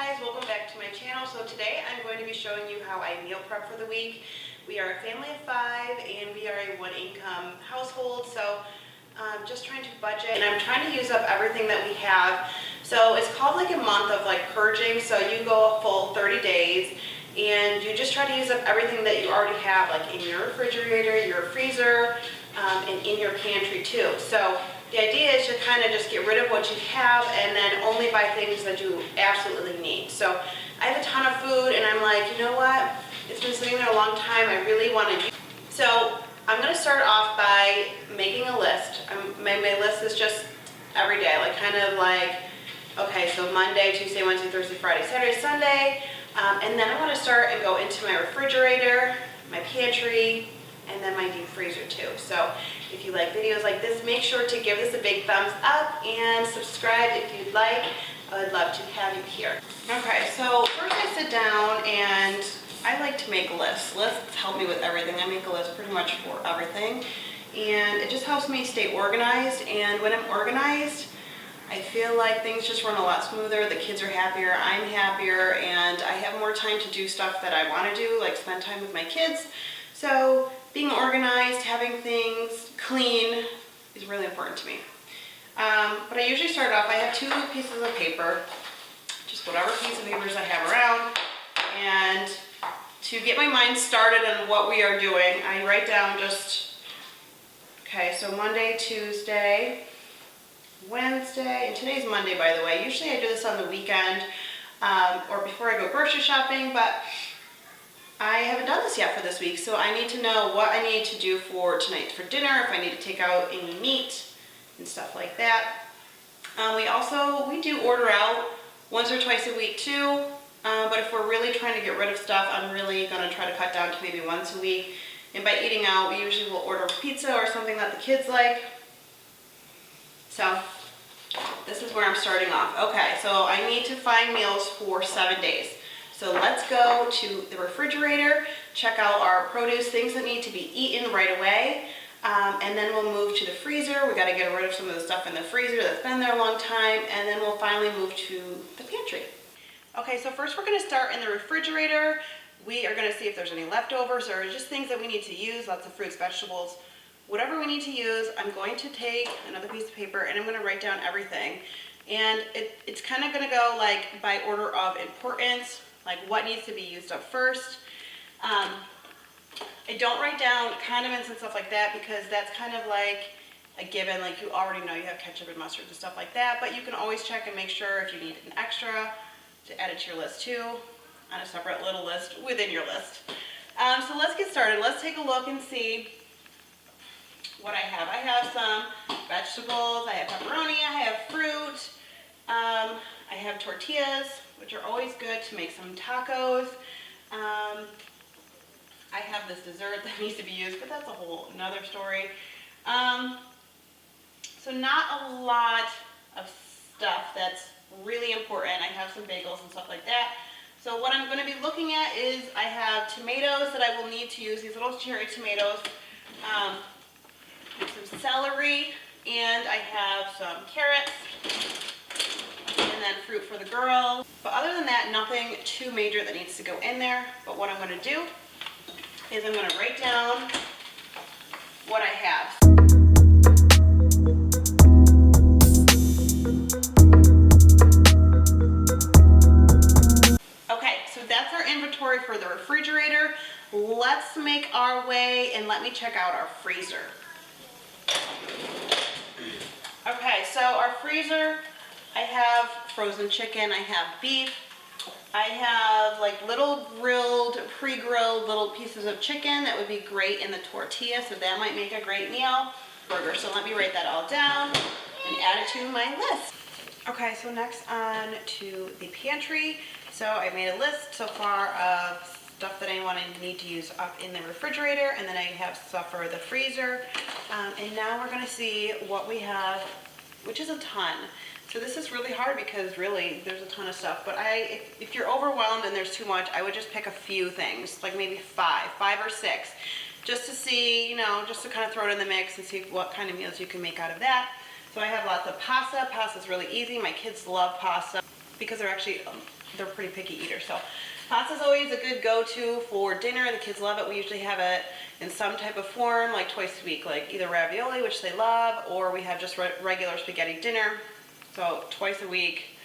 guys, welcome back to my channel. So today I'm going to be showing you how I meal prep for the week. We are a family of 5 and we are a 1-income household, so just trying to budget, and I'm trying to use up everything that we have. So it's called like a month of like purging, so you go a full 30 days and you just try to use up everything that you already have, like in your refrigerator, your freezer, and in your pantry too. So the idea is to kind of just get rid of what you have and then only buy things that you absolutely need. So I have a ton of food and I'm like, you know what? It's been sitting there a long time. I really want to use it. So I'm going to start off by making a list. My list is just every day, like kind of like, okay, so Monday, Tuesday, Wednesday, Thursday, Friday, Saturday, Sunday. And then I want to start and go into my refrigerator, my pantry, and then my deep freezer too. So if you like videos like this, make sure to give this a big thumbs up and subscribe if you'd like. I would love to have you here. Okay, so first I sit down and I like to make lists. Lists help me with everything. I make a list pretty much for everything. And it just helps me stay organized. And when I'm organized, I feel like things just run a lot smoother. The kids are happier, I'm happier, and I have more time to do stuff that I want to do, like spend time with my kids. So being organized, having things clean is really important to me. But I usually start off, I have 2 pieces of paper, just whatever piece of papers I have around, and to get my mind started on what we are doing, I write down just, okay, so Monday, Tuesday, Wednesday, and today's Monday, by the way. Usually I do this on the weekend or before I go grocery shopping, but I haven't done this yet for this week, so I need to know what I need to do for tonight for dinner, if I need to take out any meat and stuff like that. We do order out once or twice a week too, but if we're really trying to get rid of stuff, I'm really going to try to cut down to maybe once a week. And by eating out, we usually will order pizza or something that the kids like. So this is where I'm starting off. Okay, so I need to find meals for 7 days. So let's go to the refrigerator, check out our produce, things that need to be eaten right away, and then we'll move to the freezer. We got to get rid of some of the stuff in the freezer that's been there a long time, and then we'll finally move to the pantry. Okay, so first we're going to start in the refrigerator. We are going to see if there's any leftovers or just things that we need to use, lots of fruits, vegetables, whatever we need to use. I'm going to take another piece of paper and I'm going to write down everything. And it's kind of going to go like by order of importance, like what needs to be used up first. I don't write down condiments and stuff like that because that's kind of like a given, like you already know you have ketchup and mustard and stuff like that, but you can always check and make sure if you need an extra to add it to your list too, on a separate little list within your list. So let's get started. Let's take a look and see what I have. I have some vegetables, I have pepperoni, I have fruit, I have tortillas, which are always good to make some tacos. I have this dessert that needs to be used, but that's a whole another story. So not a lot of stuff that's really important. I have some bagels and stuff like that. So what I'm going to be looking at is I have tomatoes that I will need to use, these little cherry tomatoes, some celery, and I have some carrots, and then fruit for the girls. But other than that, nothing too major that needs to go in there. But what I'm going to do is I'm going to write down what I have. Okay, so that's our inventory for the refrigerator. Let's make our way and let me check out our freezer. Okay, so our freezer, I have frozen chicken, I have beef, I have like little grilled, pre-grilled little pieces of chicken that would be great in the tortilla, so that might make a great meal. Burger, so let me write that all down and add it to my list. Okay, so next on to the pantry. So I made a list so far of stuff that I want to need to use up in the refrigerator, and then I have stuff for the freezer. And now we're going to see what we have, which is a ton. So this is really hard because really there's a ton of stuff, but if you're overwhelmed and there's too much, I would just pick a few things, like maybe 5 or 6, just to see, just to kind of throw it in the mix and see what kind of meals you can make out of that. So I have lots of pasta. Pasta's really easy. My kids love pasta. because they're pretty picky eaters. So pasta's always a good go-to for dinner. The kids love it. We usually have it in some type of form, like twice a week, like either ravioli, which they love, or we have just regular spaghetti dinner. So twice a week,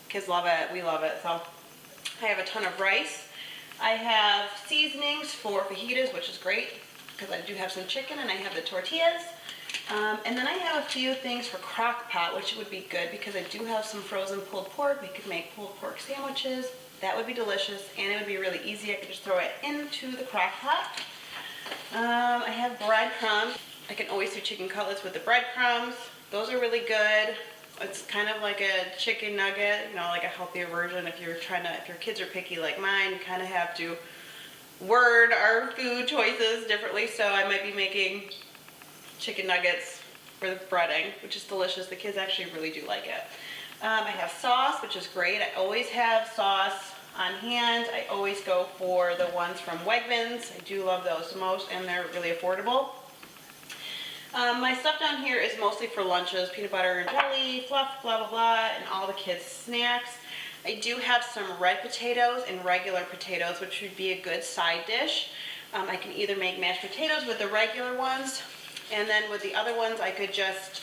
kids love it, we love it. So I have a ton of rice. I have seasonings for fajitas, which is great because I do have some chicken and I have the tortillas. And then I have a few things for crock pot, which would be good because I do have some frozen pulled pork. We could make pulled pork sandwiches. That would be delicious, and it would be really easy. I could just throw it into the crock pot. I have breadcrumbs. I can always do chicken cutlets with the breadcrumbs. Those are really good. It's kind of like a chicken nugget, like a healthier version. If your kids are picky like mine, you kind of have to word our food choices differently. So I might be making chicken nuggets for the breading, which is delicious. The kids actually really do like it. I have sauce, which is great. I always have sauce on hand. I always go for the ones from Wegmans. I do love those the most, and they're really affordable. My stuff down here is mostly for lunches, peanut butter and jelly, fluff, blah, blah, blah, and all the kids' snacks. I do have some red potatoes and regular potatoes, which would be a good side dish. I can either make mashed potatoes with the regular ones, and then with the other ones, I could just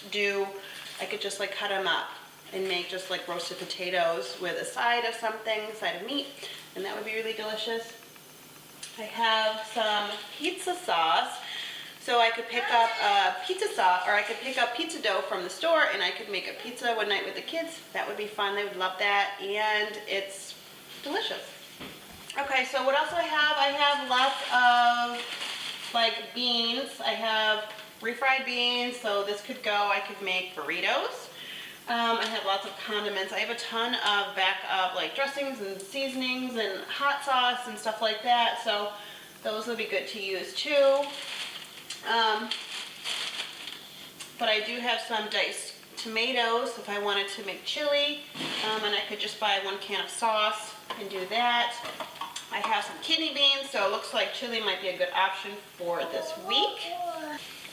like cut them up and make just like roasted potatoes with a side of something, side of meat, and that would be really delicious. I have some pizza sauce. So I could pick up pizza sauce, or I could pick up pizza dough from the store, and I could make a pizza one night with the kids. That would be fun. They would love that, and it's delicious. Okay, so what else do I have? I have lots of like beans. I have refried beans, so this could go. I could make burritos. I have lots of condiments. I have a ton of backup like dressings and seasonings and hot sauce and stuff like that. So those would be good to use too. But I do have some diced tomatoes if I wanted to make chili, and I could just buy 1 can of sauce and do that. I have some kidney beans, so it looks like chili might be a good option for this week.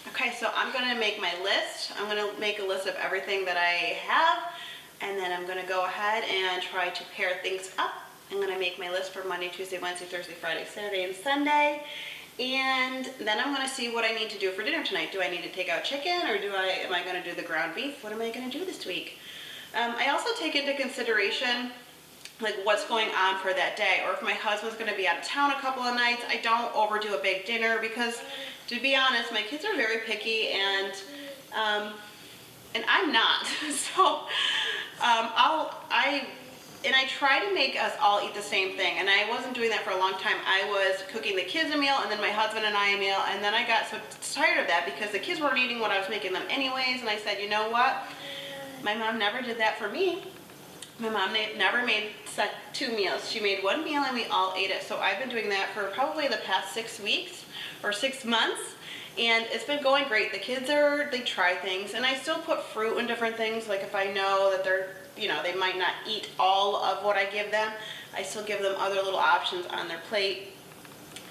Okay, so I'm going to make my list. I'm going to make a list of everything that I have, and then I'm going to go ahead and try to pair things up. I'm going to make my list for Monday, Tuesday, Wednesday, Thursday, Friday, Saturday, and Sunday. And then I'm going to see what I need to do for dinner tonight. Do I need to take out chicken, or am I going to do the ground beef? What am I going to do this week? I also take into consideration like what's going on for that day, or if my husband's going to be out of town a couple of nights. I don't overdo a big dinner because, to be honest, my kids are very picky, and I'm not. So I try to make us all eat the same thing, and I wasn't doing that for a long time. I was cooking the kids a meal, and then my husband and I a meal, and then I got so tired of that because the kids weren't eating what I was making them anyways, and I said, you know what? My mom never did that for me. My mom never made 2 meals. She made 1 meal, and we all ate it. So I've been doing that for probably the past 6 weeks or 6 months, and it's been going great. The kids they try things, and I still put fruit in different things. Like if I know that they might not eat all of what I give them, I still give them other little options on their plate,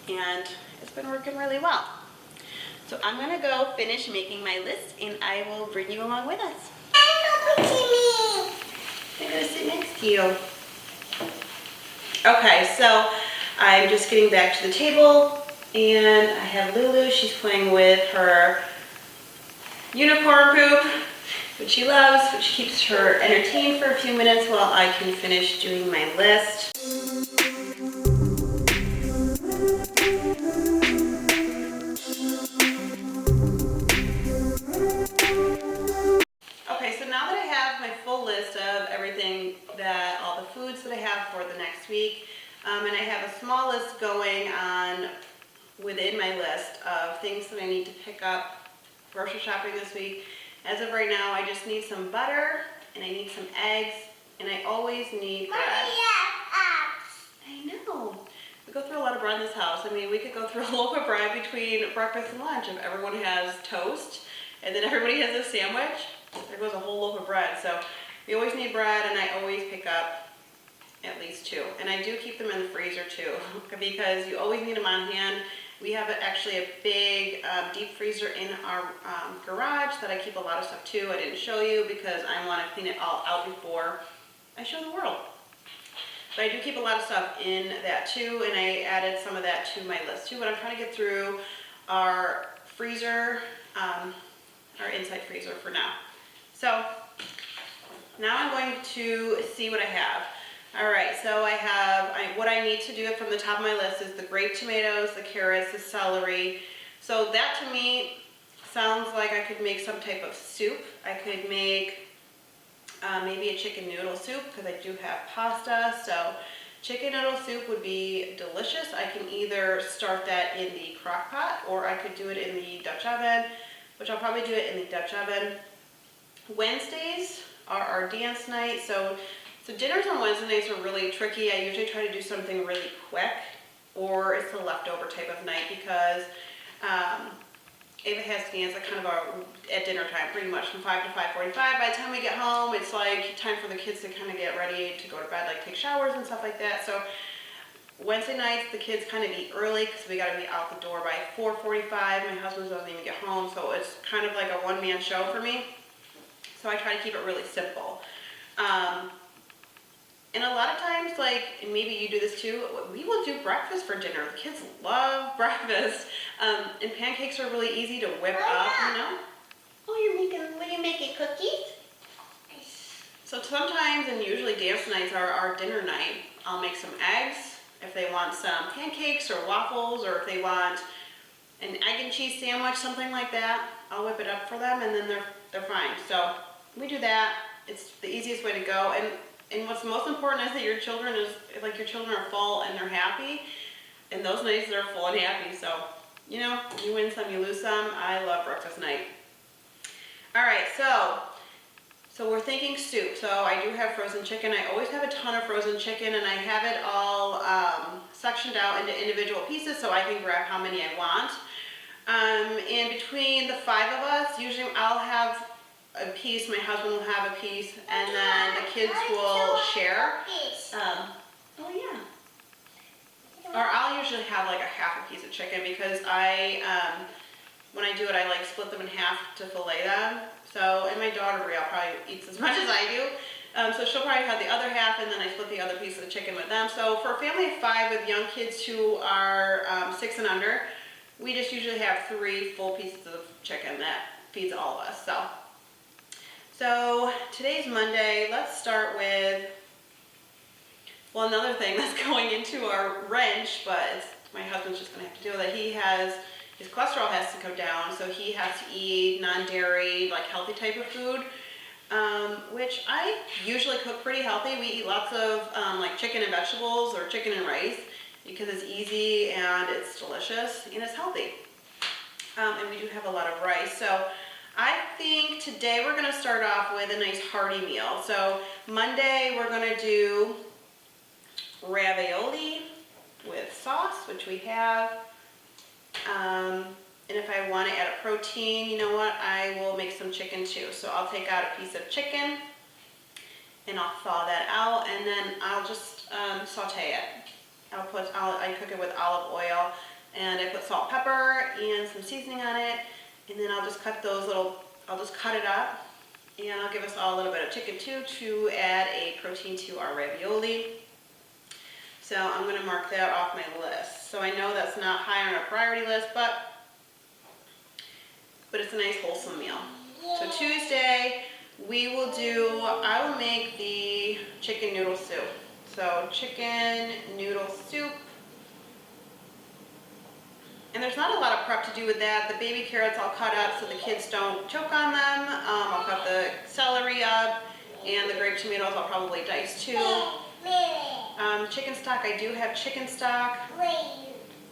and it's been working really well. So I'm gonna go finish making my list, and I will bring you along with us. I'm gonna sit next to you. Okay, so I'm just getting back to the table, and I have Lulu. She's playing with her unicorn poop, which she loves, which keeps her entertained for a few minutes while I can finish doing my list. Okay, so now that I have my full list of everything, all the foods that I have for the next week, and I have a small list going on within my list of things that I need to pick up grocery shopping this week. As of right now, I just need some butter, and I need some eggs, and I always need bread. I know. We go through a lot of bread in this house. I mean, we could go through a loaf of bread between breakfast and lunch if everyone has toast, and then everybody has a sandwich. There goes a whole loaf of bread. So we always need bread, and I always pick up at least 2. And I do keep them in the freezer too, because you always need them on hand. We have actually a big deep freezer in our garage that I keep a lot of stuff to. I didn't show you because I want to clean it all out before I show the world. But I do keep a lot of stuff in that too, and I added some of that to my list too. But I'm trying to get through our freezer, our inside freezer for now. So now I'm going to see what I have. All right, so I have, what I need to do from the top of my list is the grape tomatoes, the carrots, the celery. So that to me sounds like I could make some type of soup. I could make maybe a chicken noodle soup because I do have pasta. So chicken noodle soup would be delicious. I can either start that in the crock pot or I could do it in the Dutch oven, which I'll probably do it in the Dutch oven. Wednesdays are our dance night. So dinners on Wednesday nights are really tricky. I usually try to do something really quick, or it's a leftover type of night because Ava has to dance at dinner time, pretty much from 5 to 5:45. By the time we get home, it's like time for the kids to kind of get ready to go to bed, like take showers and stuff like that. So Wednesday nights, the kids kind of eat early because we got to be out the door by 4:45. My husband doesn't even get home, so it's kind of like a one-man show for me. So I try to keep it really simple. And a lot of times, and maybe you do this too, we will do breakfast for dinner. The kids love breakfast. And pancakes are really easy to whip up, you know. Oh, were you making cookies? So sometimes, and usually dance nights are our dinner night, I'll make some eggs if they want some pancakes or waffles, or if they want an egg and cheese sandwich, something like that. I'll whip it up for them, and then they're fine. So we do that. It's the easiest way to go. And what's most important is that your children are full and they're happy. And those nights they're full and happy. So, you know, you win some, you lose some. I love breakfast night. All right, so we're thinking soup. So I do have frozen chicken. I always have a ton of frozen chicken, and I have it all sectioned out into individual pieces so I can grab how many I want. And between the 5 of us, usually I'll have a piece, my husband will have a piece, and then the kids will share. Oh yeah. Or I'll usually have like a half a piece of chicken because when I do it, I split them in half to fillet them. So, and my daughter Brielle probably eats as much as I do. So she'll probably have the other half, and then I split the other piece of the chicken with them. So for a family of 5 with young kids who are 6 and under, we just usually have 3 full pieces of chicken that feeds all of us. So today's Monday. Let's start with, well, another thing that's going into our wrench, but my husband's just going to have to deal with it. His cholesterol has to go down, so he has to eat non-dairy, healthy type of food, which I usually cook pretty healthy. We eat lots of chicken and vegetables or chicken and rice because it's easy and it's delicious and it's healthy. And we do have a lot of rice. So I think today we're going to start off with a nice hearty meal. So Monday we're going to do ravioli with sauce, which we have. And if I want to add a protein, you know what, I will make some chicken too. So I'll take out a piece of chicken and I'll thaw that out, and then I'll just saute it. I cook it with olive oil, and I put salt, pepper, and some seasoning on it. And then I'll just cut it up, and I'll give us all a little bit of chicken too to add a protein to our ravioli. So I'm going to mark that off my list. So I know that's not high on our priority list, but it's a nice wholesome meal. So Tuesday, I will make the chicken noodle soup. So chicken noodle soup. And there's not a lot of prep to do with that. The baby carrots I'll cut up so the kids don't choke on them. I'll cut the celery up, and the grape tomatoes I'll probably dice too. Chicken stock, I do have chicken stock.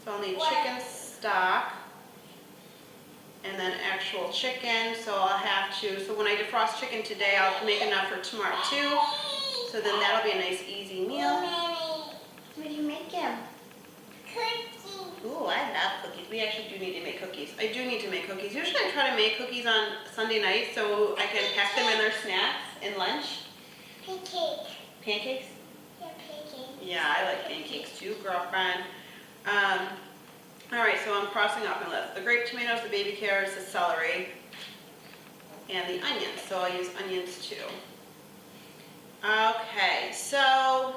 So I'll need chicken stock and then actual chicken. So when I defrost chicken today, I'll make enough for tomorrow too. So then that'll be a nice easy meal. What do you make, Kim? Ooh, I love cookies. We actually do need to make cookies. I do need to make cookies. Usually I try to make cookies on Sunday night so I can pack them in their snacks and lunch. Pancakes. Pancakes? Yeah, pancakes. Yeah, I like pancakes too, girlfriend. All right, so I'm crossing off my list. The grape tomatoes, the baby carrots, the celery, and the onions. So I'll use onions too. Okay, so, all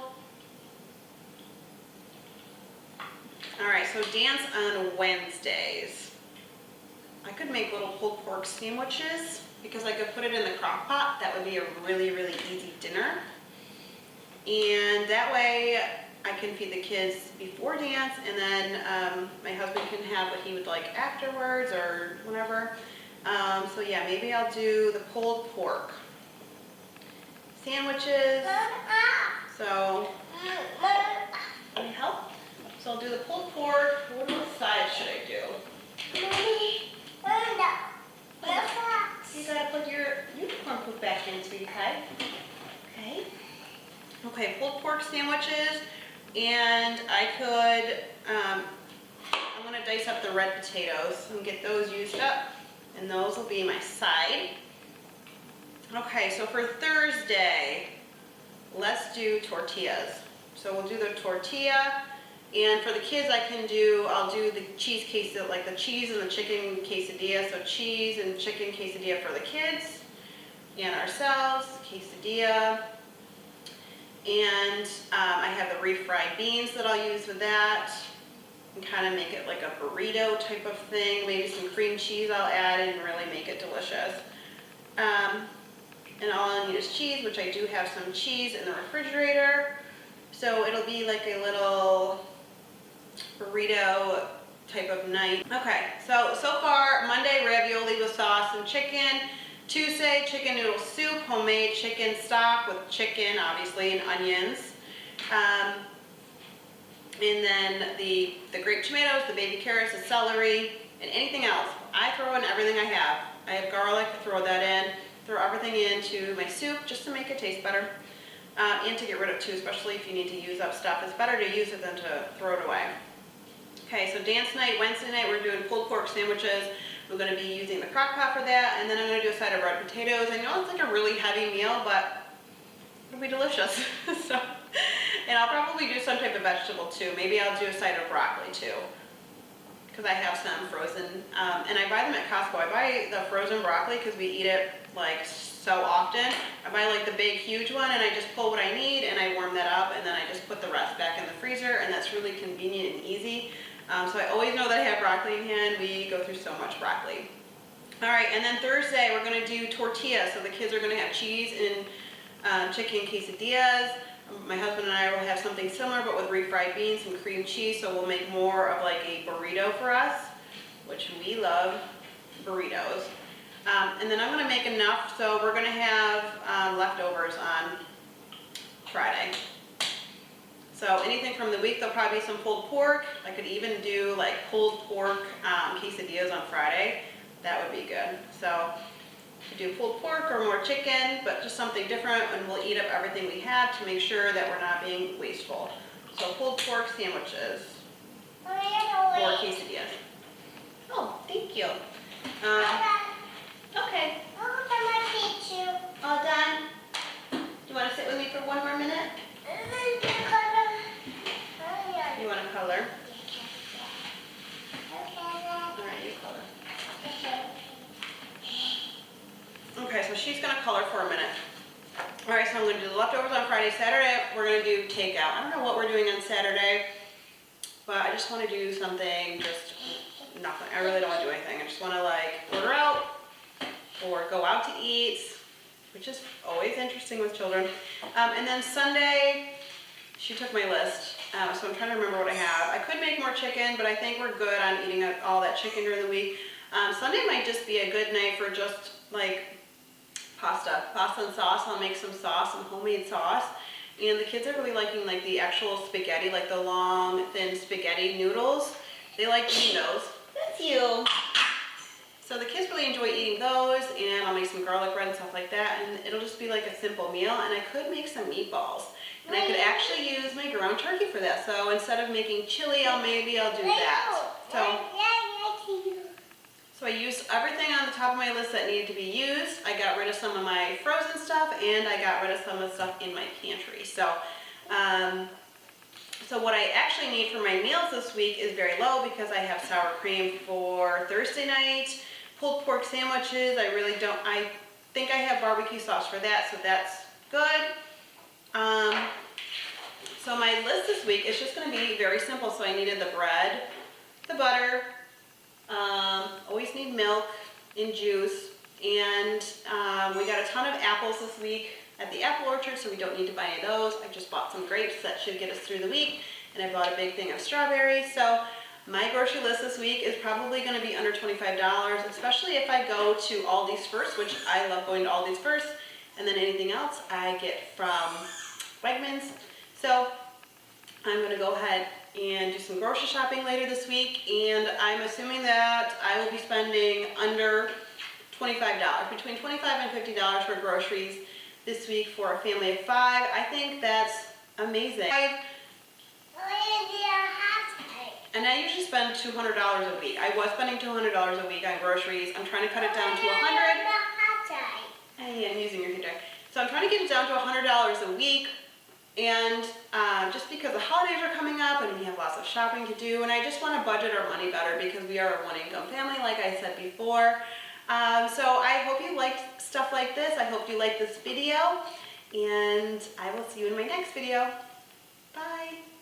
right, so dance on Wednesdays. I could make little pulled pork sandwiches because I could put it in the crock pot. That would be a really, really easy dinner. And that way I can feed the kids before dance, and then my husband can have what he would like afterwards or whatever. So yeah, maybe I'll do the pulled pork sandwiches. So, let me help. So I'll do the pulled pork. What side should I do? You gotta put your unicorn poop back in, sweetie pie. Okay. Okay, pulled pork sandwiches, and I could, I'm gonna dice up the red potatoes and get those used up, and those will be my side. Okay, so for Thursday, let's do tortillas. So we'll do the tortilla, and for the kids I'll do the cheese quesadilla, like the cheese and the chicken quesadilla. So cheese and chicken quesadilla for the kids, and ourselves, quesadilla. And I have the refried beans that I'll use with that, and kind of make it like a burrito type of thing. Maybe some cream cheese I'll add and really make it delicious. And all I need is cheese, which I do have some cheese in the refrigerator. So it'll be like a little burrito type of night. Okay, so far, Monday, ravioli with sauce and chicken. Tuesday, chicken noodle soup, homemade chicken stock with chicken, obviously, and onions. And then the grape tomatoes, the baby carrots, the celery, and anything else. I throw in everything I have. I have garlic, throw that in. Throw everything into my soup just to make it taste better. And to get rid of too, especially if you need to use up stuff. It's better to use it than to throw it away. Okay, so dance night, Wednesday night, we're doing pulled pork sandwiches. We're going to be using the crock pot for that, and then I'm going to do a side of red potatoes. I know it's like a really heavy meal, but it'll be delicious. And I'll probably do some type of vegetable too. Maybe I'll do a side of broccoli too, because I have some frozen, and I buy them at Costco. I buy the frozen broccoli because we eat it like so often. I buy like the big huge one, and I just pull what I need and I warm that up, and then I just put the rest back in the freezer, and that's really convenient and easy. So I always know that I have broccoli in hand. We go through so much broccoli. All right, and then Thursday we're going to do tortillas. So the kids are going to have cheese and chicken quesadillas. My husband and I will have something similar, but with refried beans and cream cheese. So we'll make more of like a burrito for us, which we love burritos. And then I'm going to make enough, so we're going to have leftovers on Friday. So anything from the week, there'll probably be some pulled pork. I could even do like pulled pork quesadillas on Friday. That would be good. So we do pulled pork or more chicken, but just something different, and we'll eat up everything we have to make sure that we're not being wasteful. So pulled pork sandwiches or quesadillas. Oh, thank you. Okay. All done? Do you want to sit with me for one more minute? You want to color? All right, you color. Okay, so she's going to color for a minute. All right, so I'm going to do the leftovers on Friday. Saturday, we're going to do takeout. I don't know what we're doing on Saturday, but I just want to do something, just nothing. I really don't want to do anything. I just want to like order out or go out to eat, which is always interesting with children. And then Sunday, she took my list, so I'm trying to remember what I have. I could make more chicken, but I think we're good on eating all that chicken during the week. Sunday might just be a good night for just like pasta and sauce. I'll make some sauce, some homemade sauce. And the kids are really liking like the actual spaghetti, like the long, thin spaghetti noodles. They like eating those. That's you. So the kids really enjoy eating those, and I'll make some garlic bread and stuff like that, and it'll just be like a simple meal. And I could make some meatballs, and I could actually use my ground turkey for that. So instead of making chili, maybe I'll do that. So I used everything on the top of my list that needed to be used. I got rid of some of my frozen stuff, and I got rid of some of the stuff in my pantry. So what I actually need for my meals this week is very low, because I have sour cream for Thursday night, pulled pork sandwiches. I think I have barbecue sauce for that, so that's good. So my list this week is just going to be very simple. So I needed the bread, the butter, always need milk and juice, and we got a ton of apples this week at the apple orchard, so we don't need to buy any of those. I just bought some grapes that should get us through the week, and I bought a big thing of strawberries. So my grocery list this week is probably going to be under $25, especially if I go to Aldi's first, which I love going to Aldi's first, and then anything else I get from Wegmans. So I'm going to go ahead and do some grocery shopping later this week, and I'm assuming that I will be spending under $25, between $25 and $50 for groceries this week for a family of 5. I think that's amazing. And I usually spend $200 a week. I was spending $200 a week on groceries. I'm trying to cut it down to $100. Hey, I'm using your hair dryer. So I'm trying to get it down to $100 a week. And just because the holidays are coming up and we have lots of shopping to do, and I just want to budget our money better because we are a one-income family, like I said before. So I hope you liked stuff like this. I hope you liked this video, and I will see you in my next video. Bye.